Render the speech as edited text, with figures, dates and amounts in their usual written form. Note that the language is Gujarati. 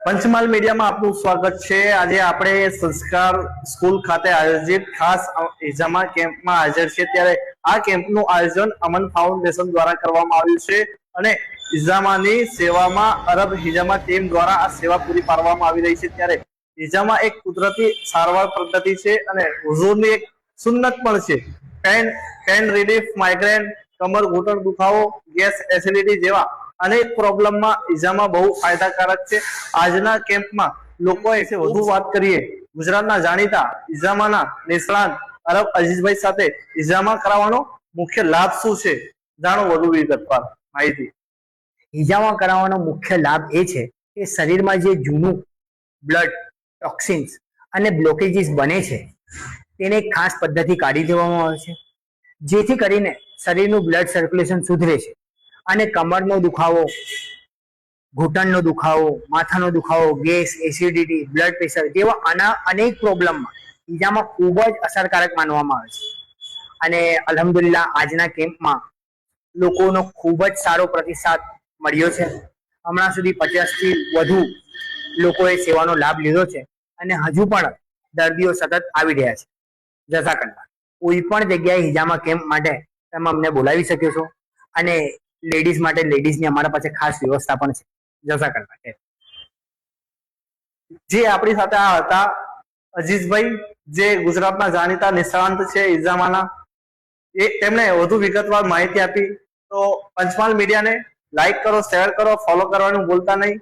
પંચમહાલ મીડિયામાં આપનું સ્વાગત છે। આજે આપણે સંસ્કાર સ્કૂલ ખાતે આયોજિત ખાસ હિજામા કેમ્પમાં હાજર છે। ત્યારે આ કેમ્પનું આયોજન અમન ફાઉન્ડેશન દ્વારા કરવામાં આવ્યું છે અને હિજામાની સેવામાં અરબ હિજામા ટીમ દ્વારા આ સેવા પૂરી પાડવામાં આવી રહી છે। ત્યારે હિજામા એક કુદરતી સારવાર પદ્ધતિ છે અને હુઝુરની એક સુન્નત પણ છે। પેન રિલીફ, માઇગ્રેન, કમર ઘૂંટણ દુખાવો, ગેસ, એસિડિટી જેવા અનેક પ્રોબ્લેમમાં હિજામા બહુ ફાયદાકારક છે। આજના કેમ્પમાં લોકો વિશે વધુ વાત કરીએ। ગુજરાતના જાણીતા હિજામાના નિષ્ણાત અરબ અજીઝભાઈ સાથે હિજામા કરાવવાનો મુખ્ય લાભ શું છે, જાણો વધુ વિગતવાર માહિતી। હિજામા કરાવવાનો મુખ્ય લાભ એ છે કે શરીરમાં જે જૂનું બ્લડ ટોક્સિન્સ અને બ્લોકેજીસ બને છે તેને એક ખાસ પદ્ધતિ કાઢી દેવામાં આવે છે, જેથી કરીને શરીરનું બ્લડ સર્ક્યુલેશન સુધરે છે અને કમરનો દુખાવો, ઘૂંટણનો દુખાવો, માથાનો દુખાવો, ગેસ, એસિડિટી, બ્લડ પ્રેશર જેવા આના અનેક પ્રોબ્લેમમાં હિજામા ખૂબ જ અસરકારક માનવામાં આવે છે। અને અલ્હમ્દુલિલ્લાહ આજના કેમ્પમાં લોકોનો ખૂબ જ સારો પ્રતિસાદ મળ્યો છે। હમણાં સુધી 50થી વધુ લોકોએ સેવાનો લાભ લીધો છે અને હજુ પણ દર્દીઓ સતત આવી રહ્યા છે। જઝાકલ્લાહ। કોઈ પણ જગ્યાએ હિજામા કેમ્પ માટે તમે અમને બોલાવી શકો છો અને લેડીઝ માટે લેડીઝની અમારા પાસે ખાસ વ્યવસ્થા પણ છે। જઝાકલ્લાહ। જે આપણી સાથે આ હતા અજીઝભાઈ, જે ગુજરાતના જાણીતા નિષ્ણાંત છે હિજામાના। તેમણે વધુ વિગતવાર માહિતી આપી। તો પંચમહાલ મીડિયાને લાઈક કરો, શેર કરો, ફોલો કરવાનું ભૂલતા નહીં।